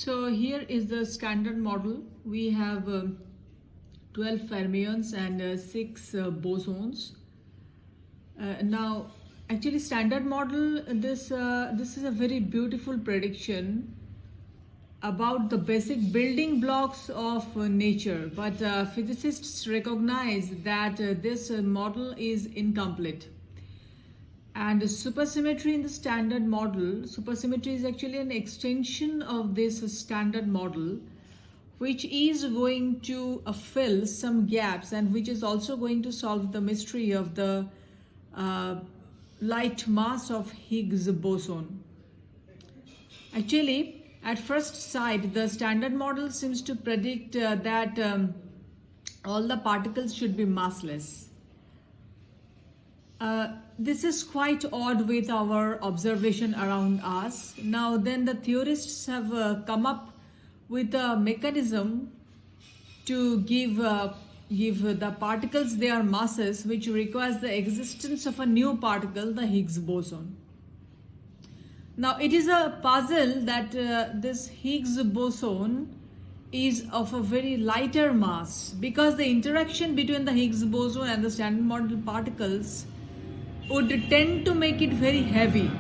So here is the standard model. We have 12 fermions and 6 bosons. Now, actually, standard model. This is a very beautiful prediction about the basic building blocks of nature. But physicists recognize that this model is incomplete. And supersymmetry in the standard model, supersymmetry is actually an extension of this standard model, which is going to fill some gaps and which is also going to solve the mystery of the light mass of Higgs boson. Actually, at first sight, the standard model seems to predict that all the particles should be massless. This is quite odd with our observation around us. Now then, the theorists have come up with a mechanism to give the particles their masses, which requires the existence of a new particle, the Higgs boson. Now it is a puzzle that this Higgs boson is of a very lighter mass, because the interaction between the Higgs boson and the standard model particles would tend to make it very heavy.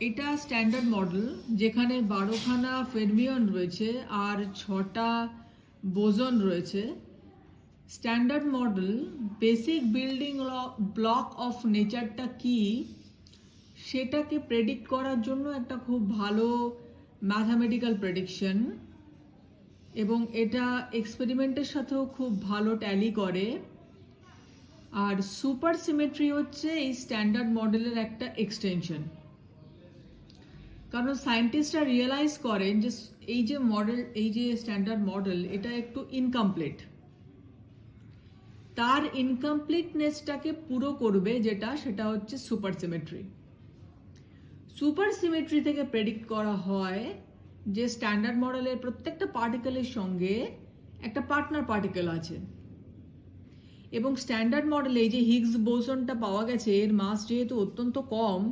এটা standard model, যেখানে 12খানা fermion রয়েছে আর 6টা boson রয়েছে। Standard model basic building block of নেচারটা কি সেটাকে প্রেডিক্ট করার জন্য একটা খুব ভালো ম্যাথামেটিক্যাল প্রেডিকশন, এবং এটা এক্সপেরিমেন্টের সাথেও খুব ভালো ট্যালি করে। আর সুপার সিমেট্রি হচ্ছে এই স্ট্যান্ডার্ড মডেলের একটা এক্সটেনশন। কারণ সায়েন্টিস্টরা রিয়েলাইজ করেন যে এই যে স্ট্যান্ডার্ড মডেল, এটা একটু ইনকমপ্লিট। তার ইনকমপ্লিটনেসটাকে পুরো করবে সেটা হচ্ছে সুপার সিমেট্রি। সুপার সিমেট্রি থেকে প্রেডিক্ট করা হয় যে স্ট্যান্ডার্ড মডেলের প্রত্যেকটা পার্টিকেলের সঙ্গে একটা পার্টনার পার্টিকেল আছে, এবং স্ট্যান্ডার্ড মডেলে এই যে হিগস বোসনটা পাওয়া গেছে, এর মাস যেহেতু অত্যন্ত কম,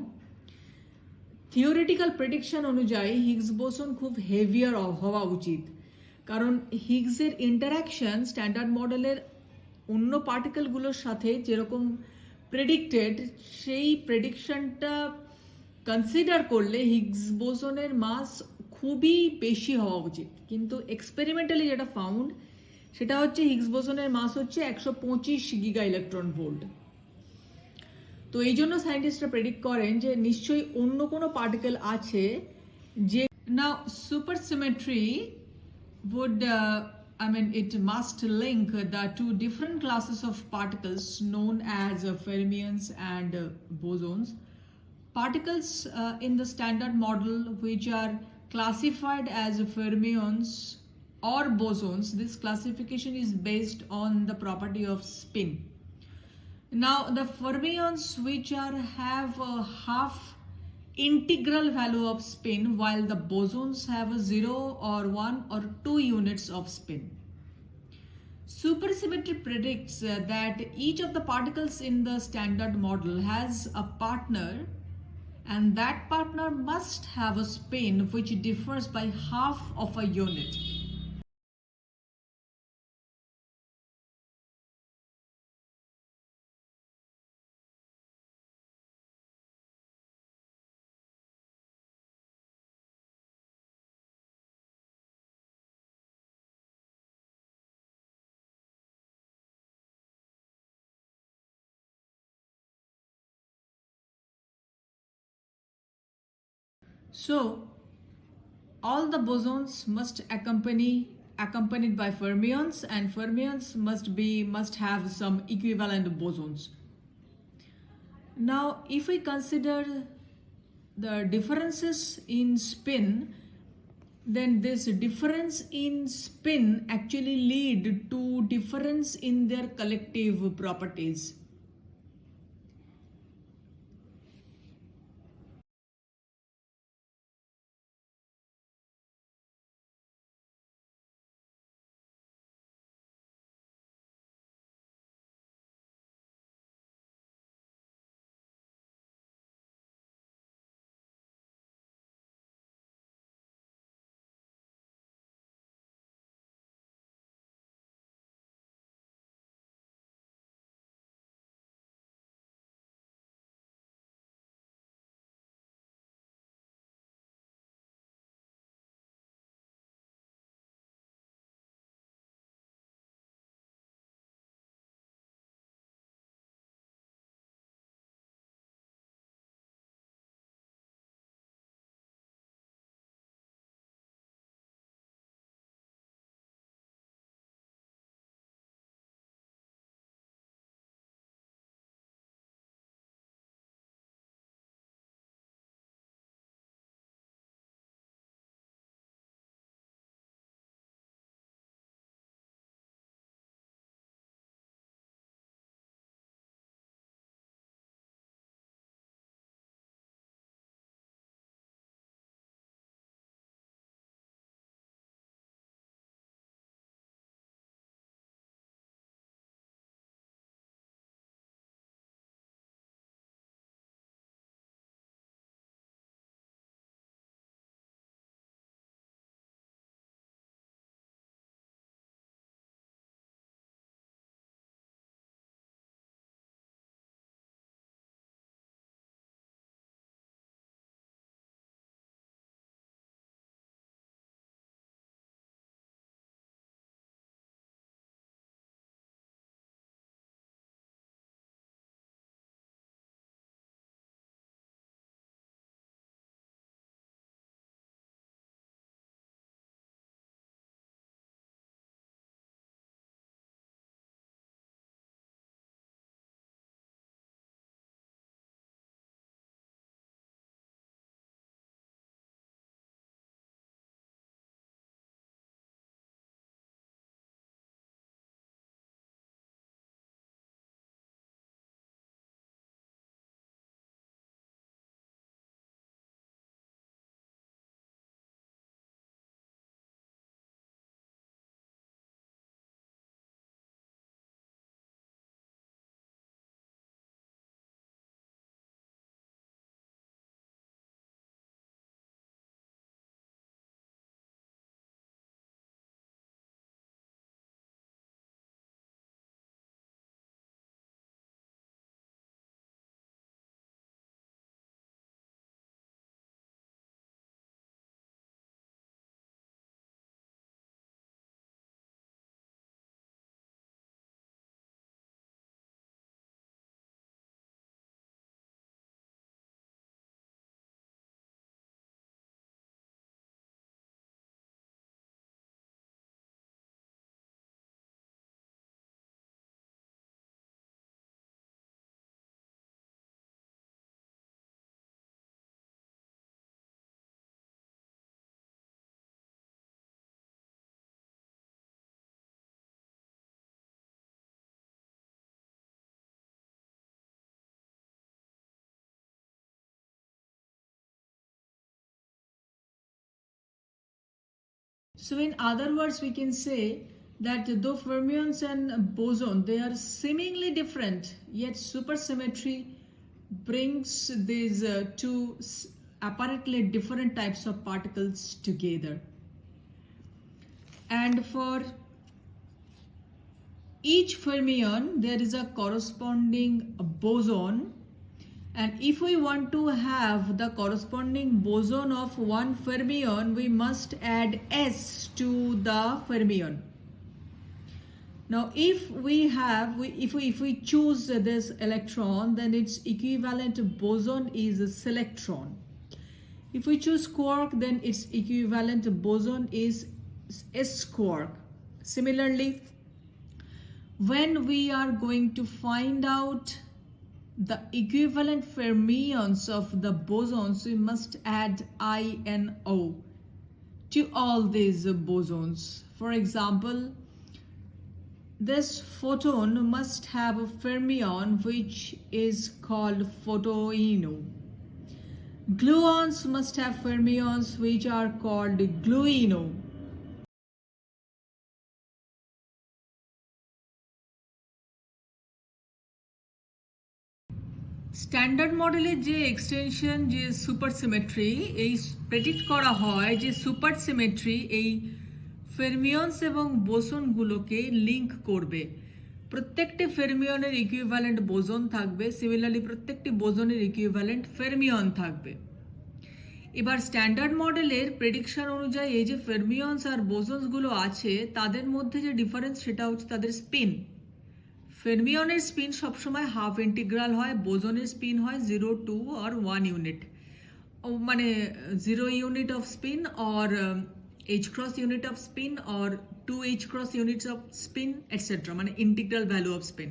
থিওরিটিক্যাল প্রেডিকশন অনুযায়ী হিগস বোসন খুব হেভিয়ার হওয়া উচিত। কারণ হিগসের ইন্টারাকশন স্ট্যান্ডার্ড মডেলের অন্য পার্টিকেলগুলোর সাথে যেরকম প্রেডিক্টেড, সেই প্রেডিকশনটা কনসিডার করলে হিগস বোসনের মাস খুবই বেশি হওয়া উচিত। কিন্তু এক্সপেরিমেন্টালি যেটা ফাউন্ড, সেটা হচ্ছে হিগস বোসনের মাস হচ্ছে 125 গিগা ইলেকট্রন ভোল্ট। তো এই জন্য সায়েন্টিস্টরা প্রেডিক্ট করেন যে নিশ্চয়ই অন্য কোনো পার্টিকেল আছে যে না supersymmetry would it must link the two different classes of particles known as fermions and bosons. Particles in the standard model which are classified as fermions or bosons, this classification is based on the property of spin. Now the fermions which have a half integral value of spin, while the bosons have a 0 or 1 or 2 units of spin. Supersymmetry predicts that each of the particles in the standard model has a partner, and that partner must have a spin which differs by half of a unit. So all the bosons must accompanied by fermions, and fermions must have some equivalent bosons. Now if we consider the differences in spin, then this difference in spin actually lead to difference in their collective properties. So in other words, we can say that though fermions and boson, they are seemingly different, yet supersymmetry brings these two apparently different types of particles together. And for each fermion, there is a corresponding boson. And if we want to have the corresponding boson of one fermion, we must add S to the fermion. Now, if we choose this electron, then its equivalent boson is selectron. If we choose quark, then its equivalent boson is S quark. Similarly, when we are going to find out the equivalent fermions of the bosons, we must add INO to all these bosons. For example, this photon must have a fermion which is called photoino. Gluons must have fermions which are called gluino. Standard মডেলের যে extension যে supersymmetry, এই predict করা হয় যে supersymmetry এই ফেরমিয়নস এবং বোসনগুলোকে link করবে। প্রত্যেকটি ফেরমিয়নের ইকুইভ্যালেন্ট বোসন থাকবে, সিমিলারলি প্রত্যেকটি বোসনের ইকুইভ্যালেন্ট ফেরমিয়ন থাকবে। এবার স্ট্যান্ডার্ড মডেলের প্রেডিকশন অনুযায়ী এই যে ফেরমিয়নস আর বোসনসগুলো আছে তাদের মধ্যে যে ডিফারেন্স সেটা হচ্ছে তাদের স্পিন। ফেরমিয়নের স্পিন সবসময় হাফ ইন্টিগ্রাল হয়, বোসনের স্পিন হয় 0, 2 or 1 ইউনিট, মানে 0 unit off spin or h cross unit of spin or 2 h cross units of spin etc, মানে integral value off spin.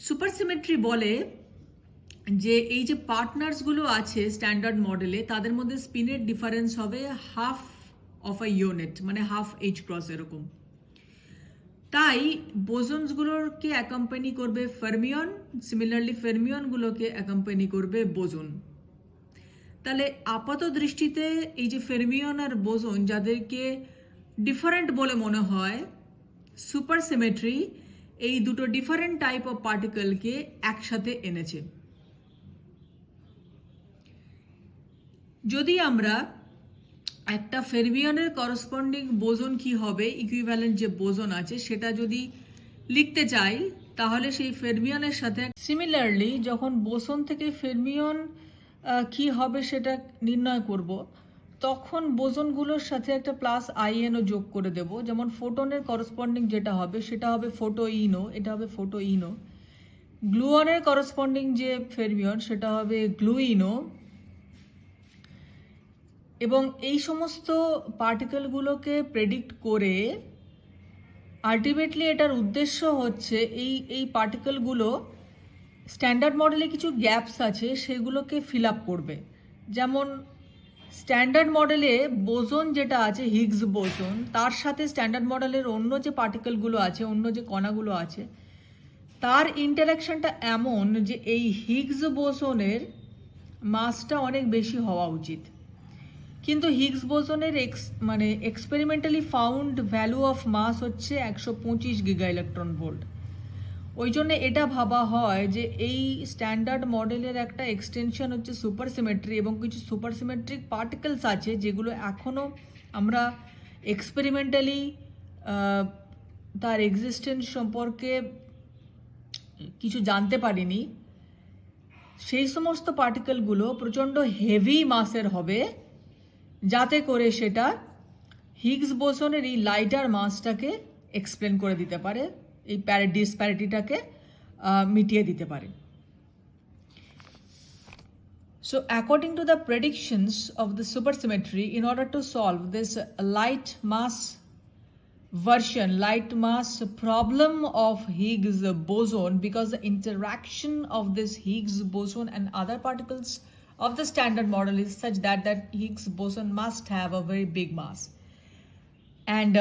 Supersymmetry বলে যে এই যে পার্টনার্সগুলো আছে স্ট্যান্ডার্ড মডেলে তাদের মধ্যে স্পিনের ডিফারেন্স হবে হাফ অফ আ ইউনিট, মানে হাফ h cross এরকম। তাই বোসনসগুলোকে অ্যাকম্পানি করবে ফার্মিয়ন, সিমিলারলি ফার্মিয়নগুলোকে অ্যাকম্পানি করবে বোসন। তাহলে আপাত দৃষ্টিতে এই যে ফেরমিয়ন আর বোসন যাদেরকে ডিফারেন্ট বলে মনে হয়, সুপারসিমেট্রি এই দুটো ডিফারেন্ট টাইপ অফ পার্টিকেলকে একসাথে এনেছে। যদি আমরা একটা ফেরমিয়নের করসপন্ডিং বোসন কি হবে, ইকুইভ্যালেন্ট যে বোসন আছে সেটা যদি লিখতে চাই তাহলে সেই ফেরমিয়নের সাথে সিমিলারলি যখন বোসন থেকে ফেরমিয়ন কি হবে সেটা নির্ণয় করব, তখন বোসনগুলোর সাথে একটা প্লাস আইএনও যোগ করে দেব। যেমন ফোটনের করসপন্ডিং যেটা হবে সেটা হবে ফোটোইনো, এটা হবে ফোটোইনো। গ্লুয়নের করসপন্ডিং যে ফেরমিয়ন সেটা হবে গ্লুইনো। এবং এই সমস্ত পার্টিকেলগুলোকে প্রেডিক্ট করে আলটিমেটলি এটার উদ্দেশ্য হচ্ছে এই পার্টিকেলগুলো স্ট্যান্ডার্ড মডেলে কিছু গ্যাপস আছে সেগুলোকে ফিল আপ করবে। যেমন স্ট্যান্ডার্ড মডেলে বোসন যেটা আছে হিগস বোসন, তার সাথে স্ট্যান্ডার্ড মডেলের অন্য যে পার্টিকেলগুলো আছে, অন্য যে কণাগুলো আছে, তার ইন্টারাকশনটা এমন যে এই হিগস বোসনের মাসটা অনেক বেশি হওয়া উচিত। কিন্তু হিগস বোসনের মানে experimentally found value of mass হচ্ছে 125 গিগা ইলেকট্রন ভোল্ট। ওই জন্য এটা ভাবা হয় যে এই স্ট্যান্ডার্ড মডেলের একটা এক্সটেনশন হচ্ছে সুপারসিমেট্রি, এবং কিছু সুপারসিমেট্রিক পার্টিকেলস আছে যেগুলো এখনও আমরা এক্সপেরিমেন্টালি তার এক্সিস্টেন্স সম্পর্কে কিছু জানতে পারিনি। সেই সমস্ত পার্টিকেলগুলো প্রচণ্ড হেভি মাসের হবে যাতে করে সেটা হিগস বোসনের এই লাইটার মাসটাকে এক্সপ্লেন করে দিতে পারে, এই ডিসপ্যারিটিটাকে মিটিয়ে দিতে পারে। So according to the predictions of the supersymmetry, in order to solve this light mass problem of Higgs boson, because the interaction of this Higgs boson and other particles of the standard model is such that Higgs boson must have a very big mass. And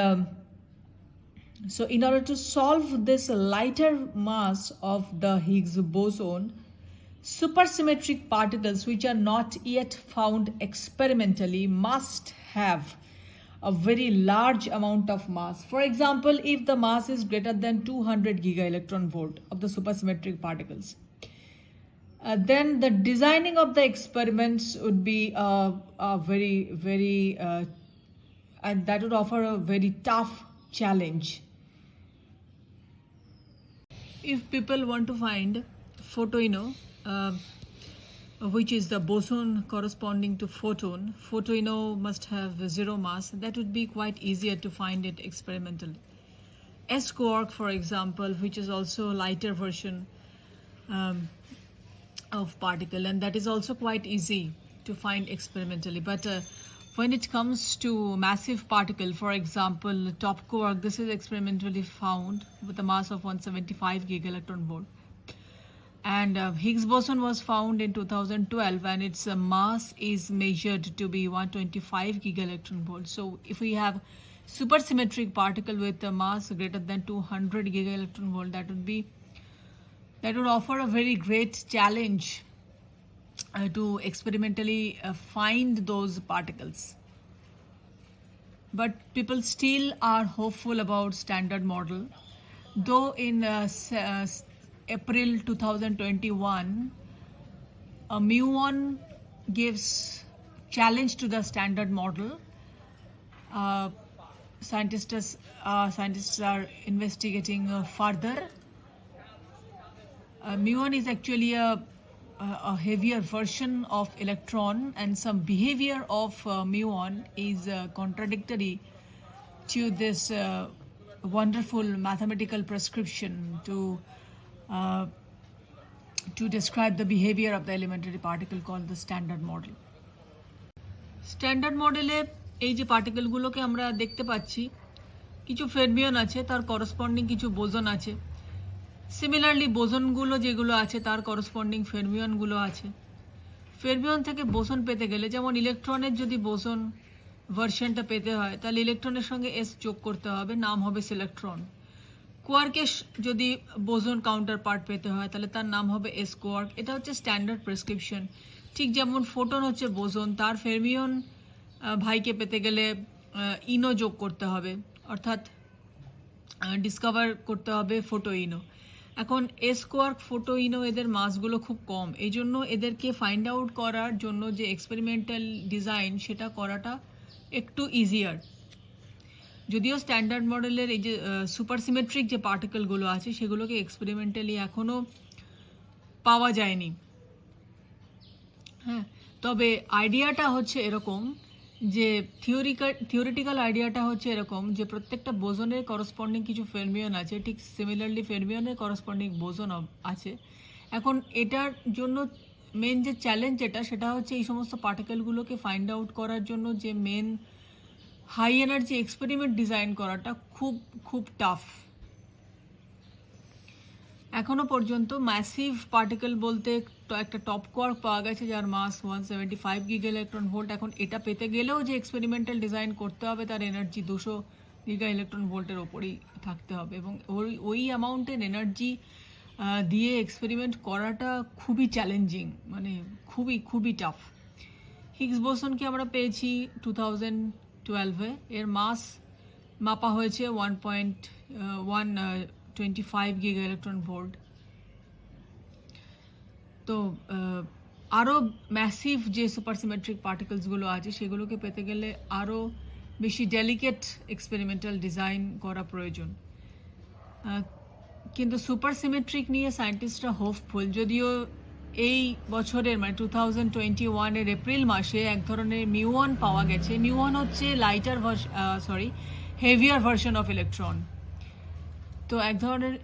so in order to solve this lighter mass of the Higgs boson, supersymmetric particles which are not yet found experimentally must have a very large amount of mass. For example, if the mass is greater than 200 gigaelectron volt of the supersymmetric particles, then the designing of the experiments would be very and that would offer a very tough challenge. If people want to find photoino, which is the boson corresponding to photon, photoino must have zero mass. That would be quite easier to find it experimentally. S-quark, for example, which is also a lighter version of particle, and that is also quite easy to find experimentally. But when it comes to massive particle, for example, top quark, this is experimentally found with a mass of 175 gigaelectron volt. And Higgs boson was found in 2012, and its mass is measured to be 125 gigaelectron volt. So if we have supersymmetric particle with a mass greater than 200 gigaelectron volt, that would offer a very great challenge to experimentally find those particles. But people still are hopeful about Standard Model, though in April 2021, muon gives challenge to the Standard Model. Scientists are investigating further. Muon is actually a heavier version of electron, and some behavior of muon is contradictory to this wonderful mathematical prescription to describe the behavior of the elementary particle called the Standard Model. Standard Model এই যে পার্টিকেলগুলোকে আমরা দেখতে পাচ্ছি, কিছু ফেরমিয়ন আছে, তার corresponding কিছু বোজন আছে। সিমিলারলি বোসনগুলো যেগুলো আছে তার করসপন্ডিং ফেরমিয়নগুলো আছে। ফেরমিয়ন থেকে বোসন পেতে গেলে, যেমন ইলেকট্রনের যদি বোসন ভার্সনটা পেতে হয় তাহলে ইলেকট্রনের সঙ্গে এস যোগ করতে হবে, নাম হবে সিলেকট্রন। কোয়ার্কের যদি বোসন কাউন্টার পার্ট পেতে হয় তাহলে তার নাম হবে এস কোয়ার্ক। এটা হচ্ছে স্ট্যান্ডার্ড প্রেসক্রিপশন। ঠিক যেমন ফোটন হচ্ছে বোসন, তার ফেরমিয়ন ভাইকে পেতে গেলে ইনো যোগ করতে হবে, অর্থাৎ ডিসকভার করতে হবে ফোটোইনো। এখন এস কোয়ার্ক, ফোটোইনো এদের মাসগুলো খুব কম, এই জন্য এদেরকে ফাইন্ড আউট করার জন্য যে এক্সপেরিমেন্টাল ডিজাইন সেটা করাটা একটু ইজিয়ার। যদিও স্ট্যান্ডার্ড মডেলের এই যে সুপারসিমেট্রিক যে পার্টিকেলগুলো আছে সেগুলোকে এক্সপেরিমেন্টালি এখনও পাওয়া যায়নি। হ্যাঁ, তবে আইডিয়াটা হচ্ছে এরকম যে থিওরিটিক্যাল আইডিয়াটা হচ্ছে এরকম যে প্রত্যেকটা বোজনের করসপন্ডিং কিছু ফেরমিয়ন আছে, ঠিক সিমিলারলি ফেরমিয়নের করসপন্ডিং বোজন আছে। এখন এটার জন্য মেন যে চ্যালেঞ্জ সেটা হচ্ছে এই সমস্ত পার্টিকেলগুলোকে ফাইন্ড আউট করার জন্য যে main high energy experiment design করাটা খুব টাফ। এখনো পর্যন্ত ম্যাসিভ পার্টিকেল বলতে একটা টপ কোয়ার্ক পাওয়া গেছে যার মাস 175 গিগা ইলেকট্রন ভোল্ট। এখন এটা পেতে গেলেও যে এক্সপেরিমেন্টাল ডিজাইন করতে হবে তার এনার্জি 200 গিগা ইলেকট্রন ভোল্টের ওপরেই থাকতে হবে, এবং ওই অ্যামাউন্টের এনার্জি দিয়ে এক্সপেরিমেন্ট করাটা খুবই চ্যালেঞ্জিং, মানে খুবই টাফ। হিগস বোসনকে আমরা পেয়েছি 2012-এ, এর মাস মাপা হয়েছে 1.125 গিগা ইলেকট্রন ভোল্ট। তো আরও ম্যাসিভ যে সুপারসিমেট্রিক পার্টিকেলসগুলো আছে সেগুলোকে পেতে গেলে আরও বেশি ডেলিকেট এক্সপেরিমেন্টাল ডিজাইন করা প্রয়োজন। কিন্তু সুপারসিমেট্রিক নিয়ে সায়েন্টিস্টরা হোপফুল, যদিও এই বছরের মানে 2021-এর এপ্রিল মাসে এক ধরনের মিউন পাওয়া গেছে। মিউন হচ্ছে হেভিয়ার ভার্সন অফ ইলেকট্রন। তো এক ধরনের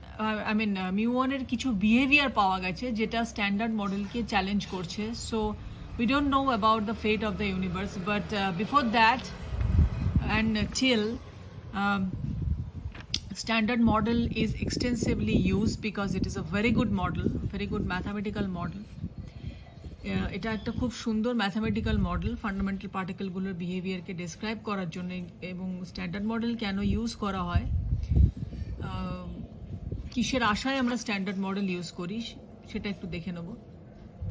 মিউনের কিছু বিহেভিয়ার পাওয়া গেছে যেটা স্ট্যান্ডার্ড মডেলকে চ্যালেঞ্জ করছে। So we don't know about the fate of the universe, but before that and till standard model is extensively used because it is a very good model, very good mathematical model. এটা একটা খুব সুন্দর mathematical model fundamental পার্টিকেলগুলোর বিহেভিয়ারকে describe করার জন্য। এবং standard model কেন use করা হয়, কিসের আশায় আমরা স্ট্যান্ডার্ড মডেল ইউজ করি সেটা একটু দেখে নেব।